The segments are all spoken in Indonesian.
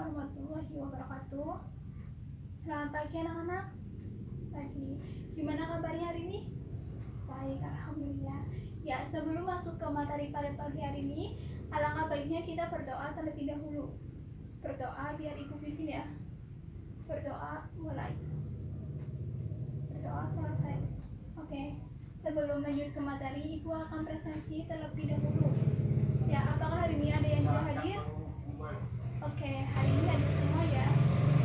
warahmatullahi wabarakatuh. Selamat pagi anak-anak. Pagi. Gimana kabarnya hari ini? Baik, alhamdulillah. Ya, sebelum masuk ke materi pada pagi hari ini, alangkah baiknya kita berdoa terlebih dahulu. Berdoa biar Ibu pimpin ya. Berdoa mulai. Berdoa selesai. Oke. Sebelum lanjut ke materi, Ibu akan presentasi terlebih dahulu. Ya, apakah hari ini ada yang tidak hadir? Oke, hari ini hadir semua ya.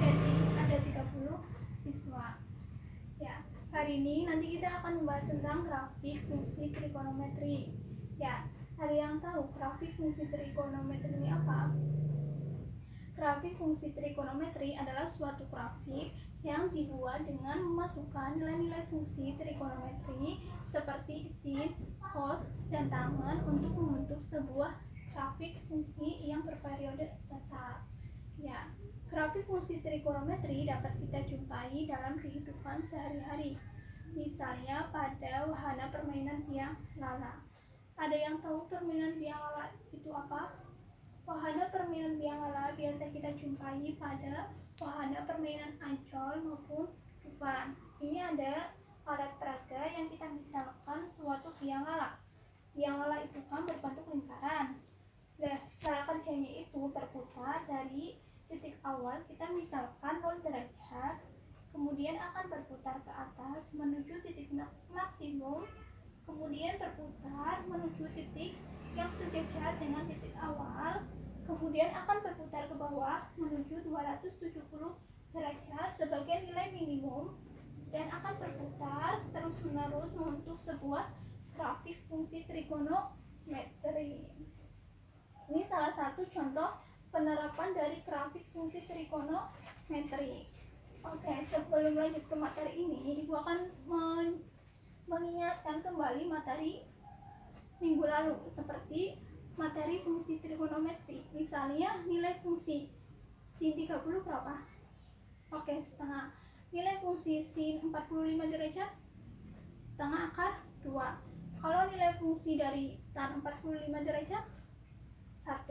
Jadi ada 30 siswa. Ya, hari ini nanti kita akan membahas tentang grafik fungsi trigonometri. Ya, ada yang tahu grafik fungsi trigonometri ini apa? Grafik fungsi trigonometri adalah suatu grafik yang dibuat dengan memasukkan nilai-nilai fungsi trigonometri seperti sin, cos, dan tangen untuk membentuk sebuah grafik fungsi yang berperiode tetap. Ya, grafik fungsi trigonometri dapat kita jumpai dalam kehidupan sehari-hari. Misalnya pada wahana permainan biang lala. Ada yang tahu permainan biang lala itu apa? Wahana permainan biang lala biasa kita jumpai pada wahana permainan Ancol maupun Dufan. Ini ada alat peraga yang kita misalkan suatu biang lala. Biang lala itu kan berbentuk lingkaran. Nah, cara kerjanya itu berputar dari titik awal, kita misalkan 0 derajat, kemudian akan berputar ke atas menuju titik maksimum, kemudian berputar menuju titik yang sejajar dengan titik awal, kemudian akan berputar ke bawah menuju 270 derajat sebagai nilai minimum, dan akan berputar terus-menerus membentuk sebuah grafik fungsi trigonometri. Ini salah satu contoh penerapan dari grafik fungsi trigonometri. Oke, sebelum lanjut ke materi ini, Ibu akan mengingatkan kembali materi minggu lalu, seperti materi fungsi trigonometri. Misalnya nilai fungsi sin 30 berapa? Oke, setengah. Nilai fungsi sin 45 derajat setengah akar 2. Kalau nilai fungsi dari tan 45 derajat 1.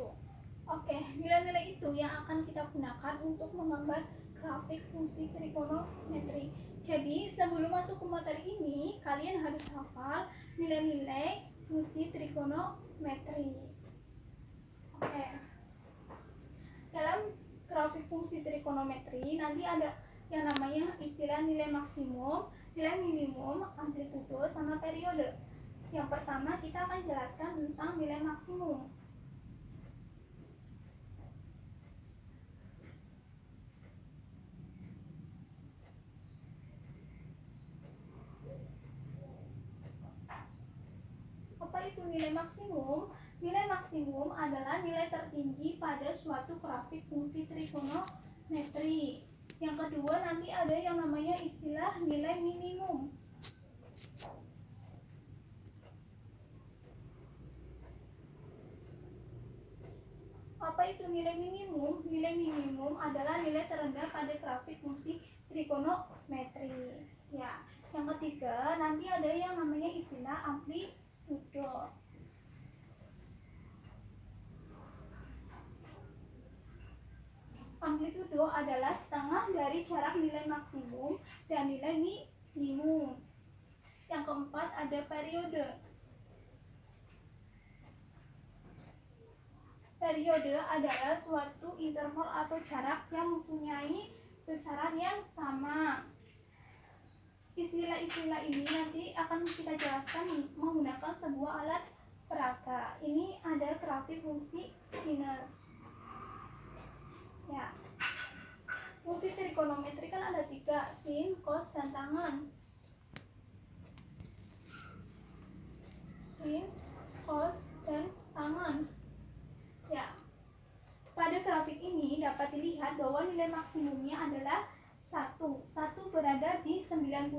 Oke, nilai-nilai itu yang akan kita gunakan untuk menggambar grafik fungsi trigonometri. Jadi, sebelum masuk ke materi ini, kalian harus hafal nilai-nilai fungsi trigonometri. Oke. Dalam grafik fungsi trigonometri nanti ada yang namanya istilah nilai maksimum, nilai minimum, amplitudo, sama periode. Yang pertama kita akan jelaskan tentang nilai maksimum. Apa itu nilai maksimum? Nilai maksimum adalah nilai tertinggi pada suatu grafik fungsi trigonometri. Yang kedua nanti ada yang namanya istilah nilai minimum. Apa itu nilai minimum? Nilai minimum adalah nilai terendah pada grafik fungsi trigonometri. Ya, yang ketiga nanti ada yang namanya istilah amplitudo. Amplitudo adalah setengah dari jarak nilai maksimum dan nilai minimum. Yang keempat ada periode. Periode adalah suatu interval atau jarak yang mempunyai besaran yang sama. Istilah-istilah ini nanti akan kita jelaskan menggunakan sebuah alat peraga. Ini ada grafik fungsi sinus. Ya, fungsi trigonometri kan ada 3, sin, cos, dan tangen. Sin, cos, dan tangen. Ya, pada grafik ini dapat dilihat bahwa nilai maksimumnya adalah 1. 1 berada di 90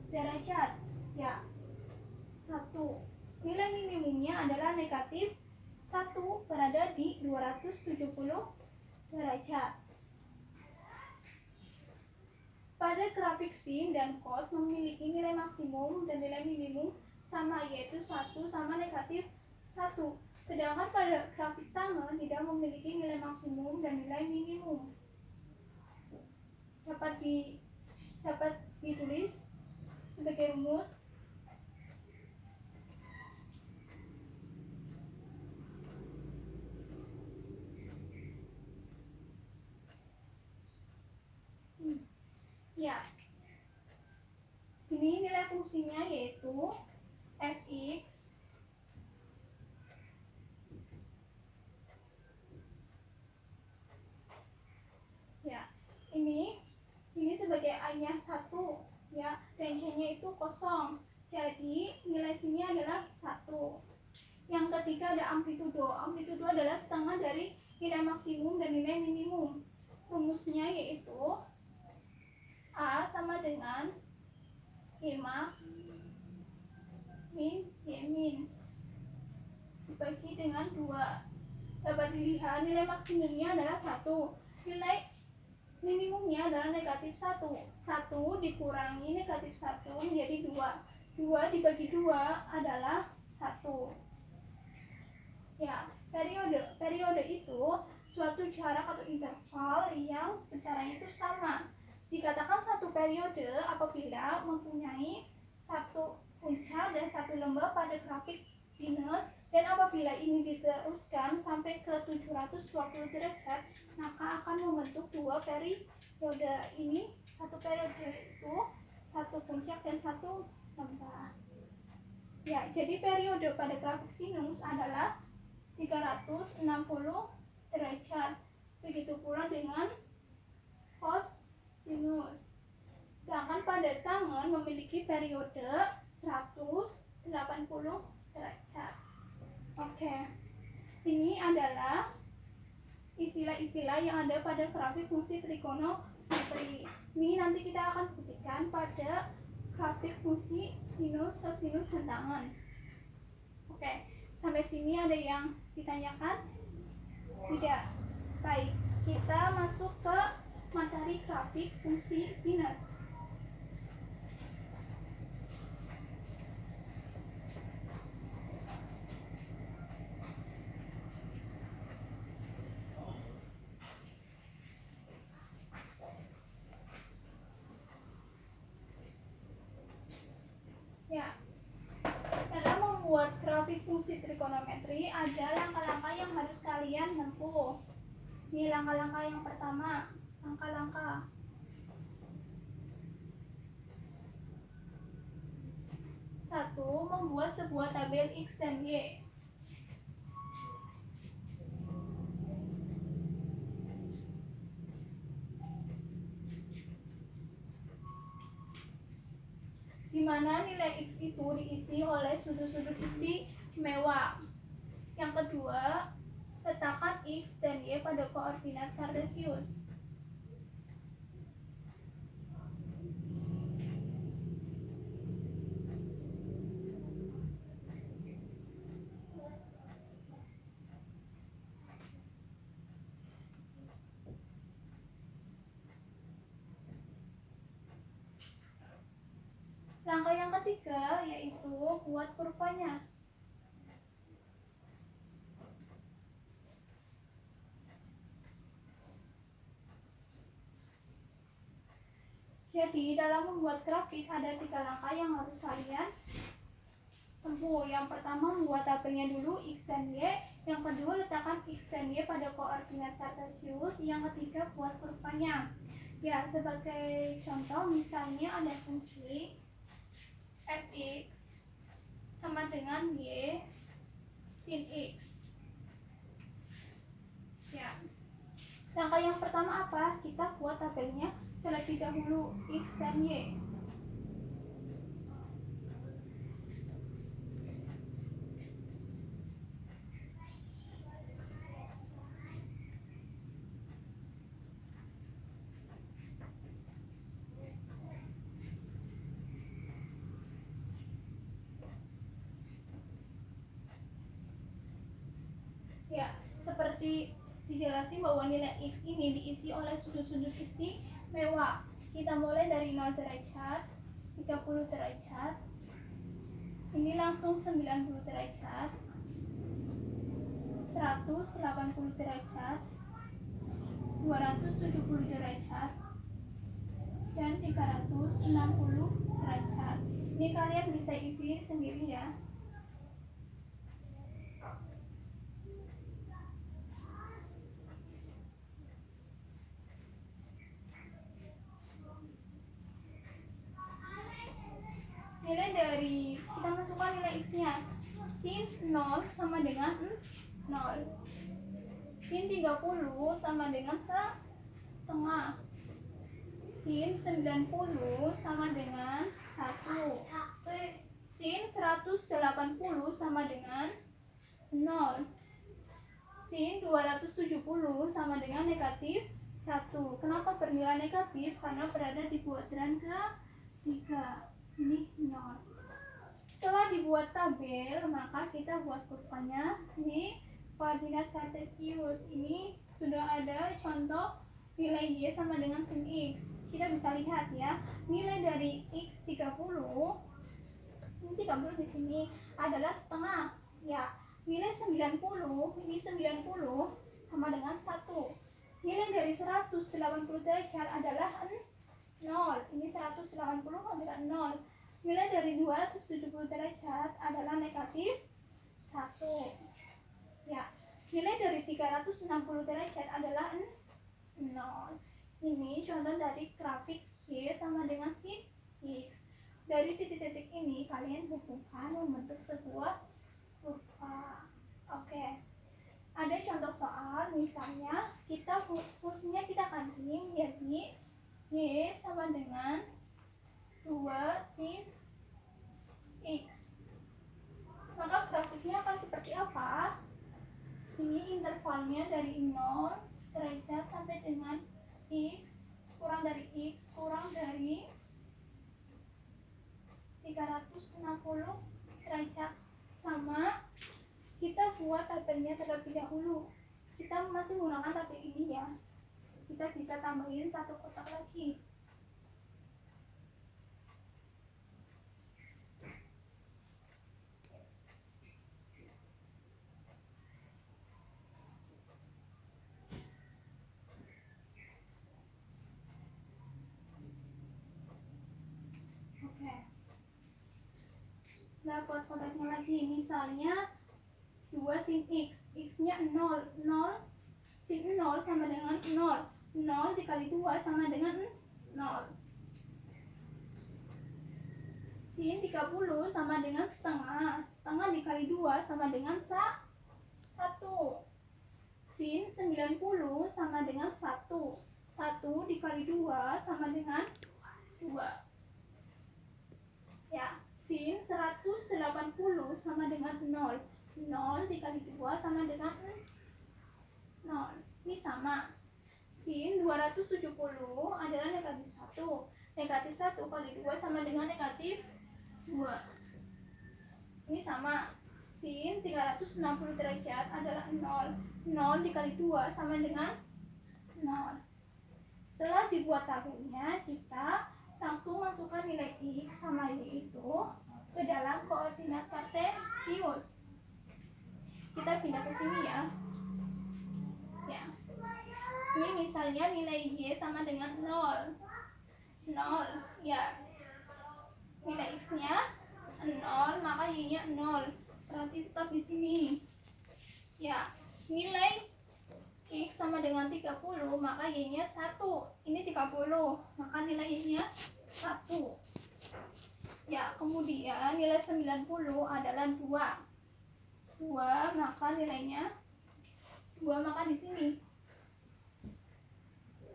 derajat. Ya, 1. Nilai minimumnya adalah negatif 1 berada di 270 derajat. Pada grafik sin dan cos memiliki nilai maksimum dan nilai minimum sama, yaitu 1 sama negatif 1. Sedangkan pada grafik tangan tidak memiliki nilai maksimum dan nilai minimum. Dapat ditulis sebagai rumus. Ya, ini nilai fungsinya yaitu fx ya, ini sebagai a-nya 1 ya, dan c-nya itu kosong. Jadi nilai sini adalah 1. Yang ketiga ada amplitudo. Amplitudo adalah setengah dari nilai maksimum dan nilai minimum. Rumusnya yaitu A sama dengan Y max min Y min dibagi dengan 2. Dapat dilihat nilai maksimumnya adalah 1. Nilai minimumnya adalah negatif 1. 1 dikurangi negatif 1 menjadi 2. 2 dibagi 2 adalah 1. Ya, periode itu suatu jarak atau interval yang besarannya itu sama. Dikatakan satu periode apabila mempunyai satu puncak dan satu lembah pada grafik sinus, dan apabila ini diteruskan sampai ke 720 derajat, maka akan membentuk dua periode. Ini satu periode itu satu puncak dan satu lembah. Ya, jadi periode pada grafik sinus adalah 360 derajat. Begitu pula dengan kosinus. Sedangkan pada tangan memiliki periode 180 derajat. Oke. Ini adalah istilah-istilah yang ada pada grafik fungsi trigonometri. Ini nanti kita akan buktikan pada grafik fungsi sinus, kosinus, dan tangan. Oke. Sampai sini ada yang ditanyakan? Tidak. Baik, kita masuk ke materi grafik fungsi sinus. Ya, dalam membuat grafik fungsi trigonometri ada langkah-langkah yang harus kalian tempuh. Ini langkah-langkah yang pertama. Langkah-langkah 1. Membuat sebuah tabel X dan Y. Di mana nilai X itu diisi oleh sudut-sudut istimewa. Yang kedua, letakkan X dan Y pada koordinat kartesius. Langkah yang ketiga yaitu buat kurvanya. Jadi dalam membuat grafik ada 3 langkah yang harus kalian tempuh. Yang pertama membuat tabelnya dulu X dan Y. Yang kedua letakkan X dan Y pada koordinat kartesius. Yang ketiga buat kurvanya. Ya, sebagai contoh misalnya ada fungsi fx sama dengan y sin x. Ya. Langkah yang pertama apa? Kita buat tabelnya terlebih dahulu X dan Y. Ya, seperti dijelasin bahwa nilai X ini diisi oleh sudut-sudut istimewa. Kita mulai dari 0 derajat, 30 derajat, ini langsung 90 derajat, 180 derajat, 270 derajat, dan 360 derajat. Ini kalian bisa isi sendiri ya. Nilai dari, kita masukkan nilai x-nya. Sin 0 sama dengan 0. Sin 30 sama dengan setengah. Sin 90 sama dengan 1. Sin 180 sama dengan 0. Sin 270 sama dengan negatif 1. Kenapa bernilai negatif? Karena berada di kuadran ketiga. Ini 0. Setelah dibuat tabel, maka kita buat kurvanya di koordinat kartesius. Ini sudah ada contoh nilai y sama dengan sin x. Kita bisa lihat ya, nilai dari x 30, ini 30 di sini adalah setengah. Ya, nilai 90, ini 90 sama dengan 1. Nilai dari 180 derajat adalah 0. Ini 180 adalah 0. Nilai dari 270 derajat adalah negatif 1. Ya, nilai dari 360 derajat adalah 0. Ini contoh dari grafik y sama dengan sin x. Dari titik-titik ini kalian hubungkan membentuk sebuah kurva. Oke. Ada contoh soal, misalnya kita fungsinya kita ganti menjadi y sama dengan 2 sin x. Maka grafiknya akan seperti apa? Ini intervalnya dari 0 derajat sampai dengan x kurang dari 360 derajat. Sama, kita buat tabelnya terlebih dahulu. Kita masih menggunakan tabel ini ya. Kita bisa tambahin satu kotak lagi. Dapat kotaknya lagi, misalnya 2 sin x, x-nya 0, sin 0 sama dengan 0, 0 dikali 2 sama dengan 0. Sin 30 sama dengan setengah, setengah dikali 2 sama dengan 1. Sin 90 sama dengan 1, 1 dikali 2 sama dengan 2. Ya, sin 180 sama dengan 0, 0 dikali 2 sama dengan 0. Ini sama. Sin 270 adalah negatif 1. Negatif 1 kali 2 sama dengan negatif 2. Ini sama. Sin 360 derajat adalah 0. 0 dikali 2 sama dengan 0. Setelah dibuat tabelnya, kita langsung masukkan nilai x sama y itu ke dalam koordinat kartesius. Kita pindah ke sini ya. Ya. Ini misalnya nilai y sama dengan 0. 0. Ya. Nilai x-nya 0, maka y-nya 0. Berarti tetap di sini. Ya. Nilai x sama dengan 30, maka y-nya 1. Ini 30, maka nilai y-nya 1. Ya, kemudian nilai 90 adalah 2. 2, maka nilainya 2, maka di sini.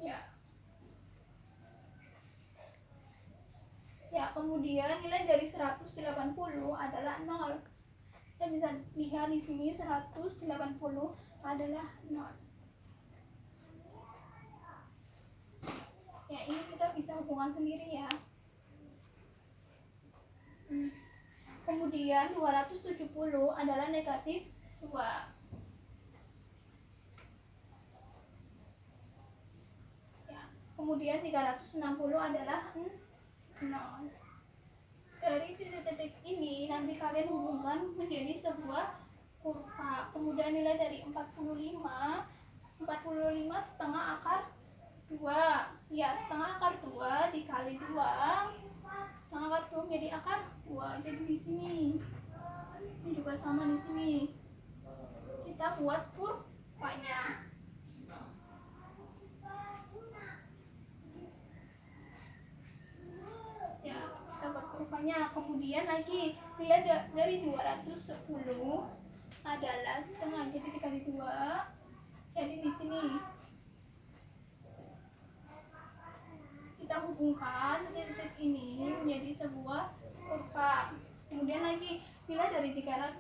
Ya. Ya, kemudian nilai dari 180 adalah 0. Kita bisa lihat di sini 180 adalah 0. Ya, ini kita bisa hubungan sendiri ya. Kemudian 270 adalah negatif 2. Ya, kemudian 360 adalah 0. Dari titik-titik ini nanti kalian hubungkan menjadi sebuah kurva. Kemudian nilai dari 45 setengah akar 2. Ya, setengah akar 2 dikali 2. Setengah akar 2 menjadi akar 2. Jadi di sini. Ini juga sama di sini. Kita buat kurvanya. Ya, kita buat kurvanya. Kemudian lagi nilai dari 210 adalah setengah, jadi dikali 2. Jadi di sini kita hubungkan titik ini menjadi sebuah kurva. Kemudian lagi nilai dari 300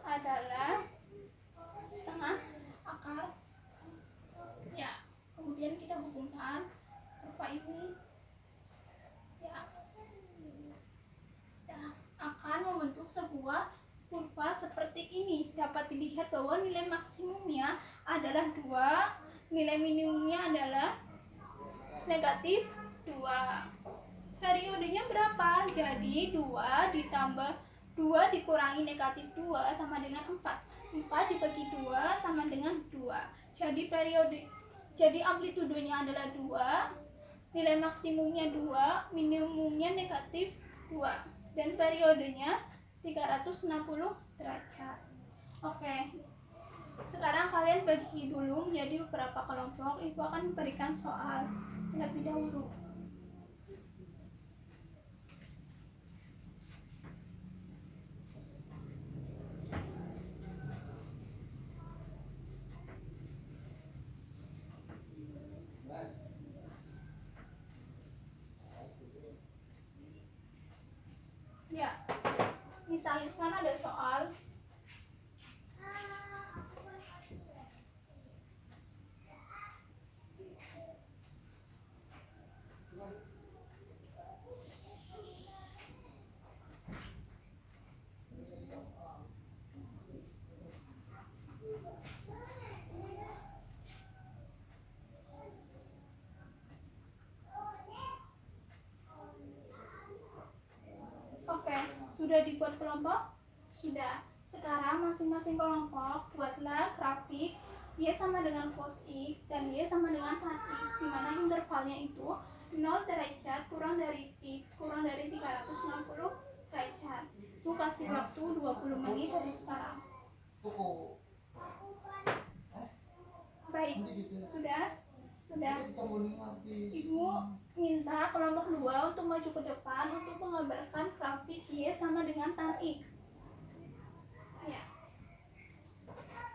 adalah setengah akar. Ya, kemudian kita hubungkan kurva ini. Ya, akan membentuk sebuah kurva seperti ini. Dapat dilihat bahwa nilai maksimumnya adalah 2, nilai minimumnya adalah negatif 2. Periodenya berapa? Jadi 2 ditambah 2 dikurangi negatif 2 sama dengan 4. 4 dibagi 2 sama dengan 2. Jadi amplitudenya adalah 2, nilai maksimumnya 2, minimumnya negatif 2, dan periodenya 360 derajat. Oke. Sekarang kalian bagi dulu menjadi beberapa kelompok. Ibu akan memberikan soal terlebih dahulu. Ya, misalkan ada soal Oke, sudah dibuat kelompok? Sudah. Sekarang masing-masing kelompok buatlah grafik Y sama dengan cos X dan Y sama dengan tan X, di mana intervalnya itu 0 derajat kurang dari X kurang dari 360 derajat. Itu kasih waktu 20 menit dari sekarang. Baik, sudah? Sudah. Ibu minta kelompok 2 untuk maju ke depan untuk menggambarkan grafik Y sama dengan tan X. Ya.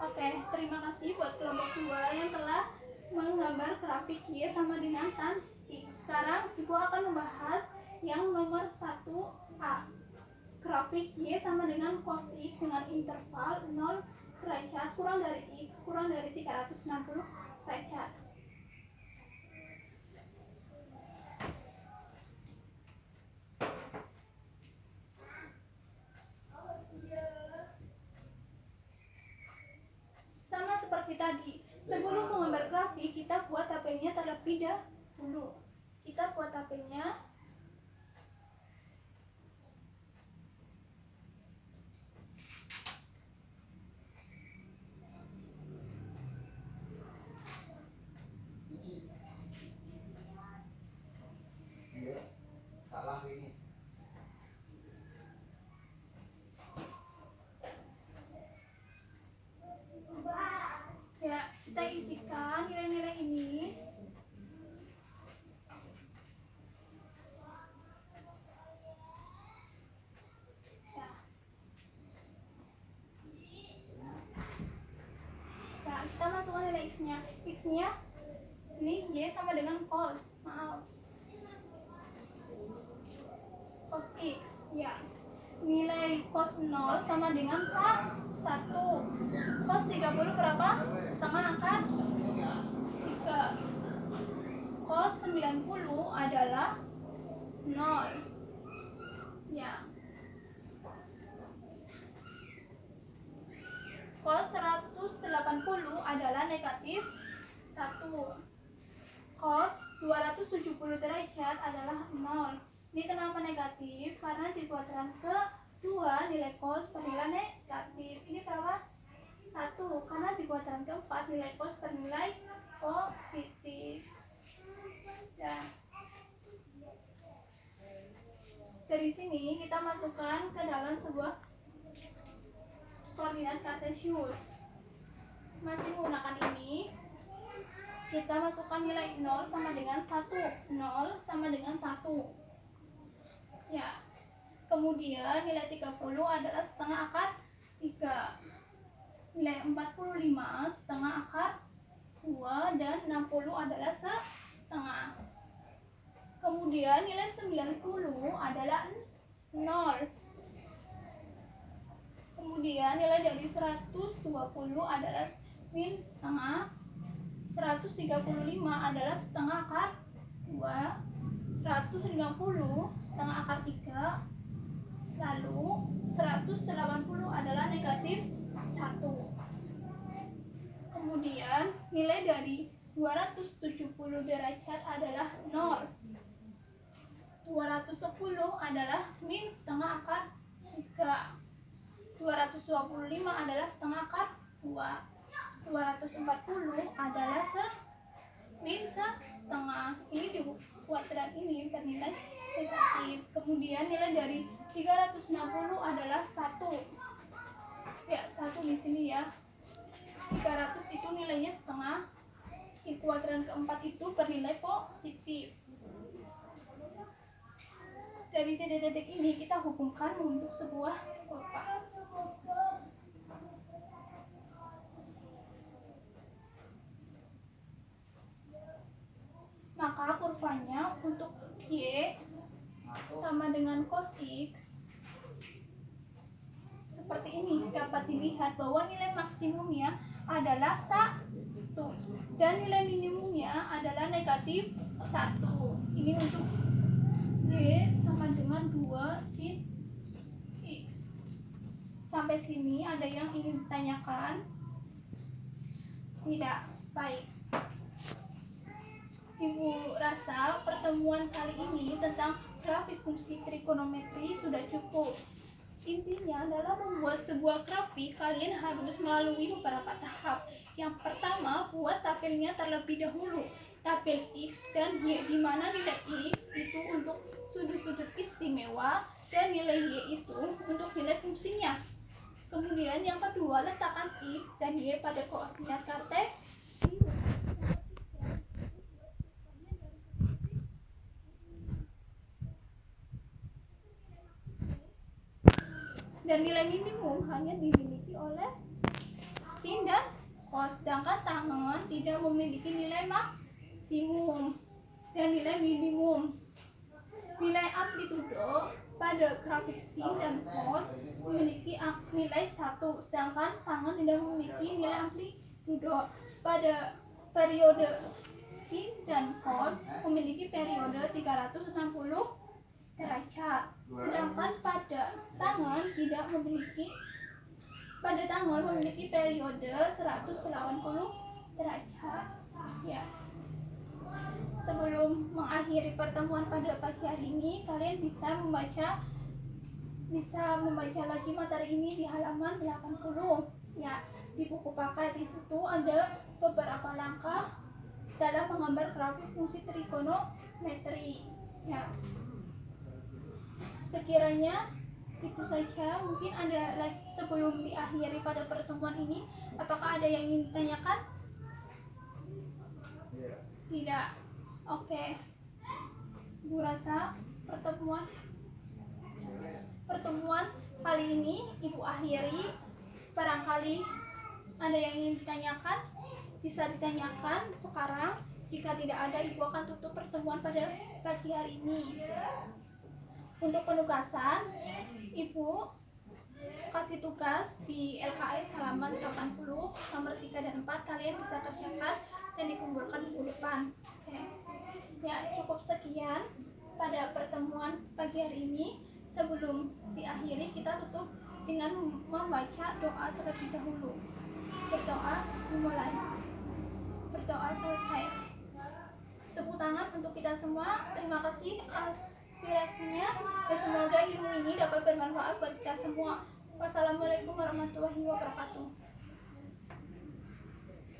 Oke, terima kasih buat kelompok 2 yang telah menggambar grafik Y sama dengan tan X. Sekarang Ibu akan membahas yang nomor 1A. Grafik Y sama dengan cos X dengan interval 0 derajat kurang dari X kurang dari 360 derajat. Sama seperti tadi, sebelum menggambar grafik kita buat tabelnya terlebih dahulu. Kita buat tabelnya. Salah ini. Ya, kita isikan nilai-nilai ini. Ya. Nah, kita masukkan nilai X-nya. X-nya ini Y sama dengan cos. Maaf. Cos X. Ya. Nilai cos 0 sama dengan 1. Cos 30 berapa? Setengah akar 3. Cos 90 adalah 0. Ya. Cos 180 adalah negatif 1. Cos 270 derajat adalah 0. Ini kenapa negatif? Karena di kuadran ke 2 nilai kos pernilai negatif. Ini berapa? 1, karena di kuadran keempat nilai kos bernilai positif. Ya. Dari sini kita masukkan ke dalam sebuah koordinat kartesius. Masih menggunakan ini, kita masukkan nilai 0 sama dengan 1. 0 sama dengan 1. Ya. Kemudian nilai 30 adalah setengah akar 3. Nilai 45 setengah akar 2 dan 60 adalah setengah. Kemudian nilai 90 adalah 0. Kemudian nilai dari 120 adalah min setengah. 135 adalah setengah akar 2. 150 setengah akar 3. Lalu 180 adalah negatif 1. Kemudian nilai dari 270 derajat adalah 0. 210 adalah min setengah akar 3. 225 adalah setengah akar 2. 240 adalah min setengah. Ini di kuadran ini bernilai negatif. Kemudian nilai dari 360 adalah 1. Ya, 1 di sini ya. 300 itu nilainya setengah. Di kuadran keempat itu bernilai positif. Dari titik-titik ini kita hubungkan membentuk sebuah kurva. Maka kurvanya untuk Y sama dengan cos X seperti ini. Dapat dilihat bahwa nilai maksimumnya adalah 1 dan nilai minimumnya adalah negatif 1. Ini untuk Y sama dengan 2 sin X. Sampai sini ada yang ingin ditanyakan? Tidak. Baik. Ibu rasa pertemuan kali ini tentang grafik fungsi trigonometri sudah cukup. Intinya dalam membuat sebuah grafik kalian harus melalui beberapa tahap. Yang pertama, buat tabelnya terlebih dahulu, tabel X dan Y, di mana nilai X itu untuk sudut-sudut istimewa dan nilai Y itu untuk nilai fungsinya. Kemudian yang kedua, letakkan X dan Y pada koordinat kartesius. Dan nilai minimum hanya dimiliki oleh sin dan cos, sedangkan tangen tidak memiliki nilai maksimum dan nilai minimum. Nilai amplitudo pada grafik sin dan cos memiliki nilai 1, sedangkan tangen tidak memiliki nilai amplitudo. Pada periode sin dan cos memiliki periode 360 derajat, sedangkan pada tangan memiliki periode 180 derajat. Ya. Sebelum mengakhiri pertemuan pada pagi hari ini, kalian bisa membaca lagi materi ini di halaman 80. Ya, di buku paket di situ ada beberapa langkah dalam menggambar grafik fungsi trigonometri. Ya. Sekiranya itu saja, mungkin ada lagi sebelum diakhiri pada pertemuan ini. Apakah ada yang ingin ditanyakan? Tidak. Oke. Ibu rasa pertemuan kali ini Ibu akhiri. Barangkali ada yang ingin ditanyakan, bisa ditanyakan sekarang. Jika tidak ada, Ibu akan tutup pertemuan pada pagi hari ini. Untuk penugasan, Ibu kasih tugas di LKS halaman 80 nomor 3 dan 4. Kalian bisa kerjakan dan dikumpulkan minggu depan. Oke. Ya, cukup sekian pada pertemuan pagi hari ini. Sebelum diakhiri, kita tutup dengan membaca doa terlebih dahulu. Berdoa dimulai. Berdoa selesai. Tepuk tangan untuk kita semua. Terima kasih inspirasinya, dan semoga ilmu ini dapat bermanfaat buat kita semua. Wassalamualaikum warahmatullahi wabarakatuh.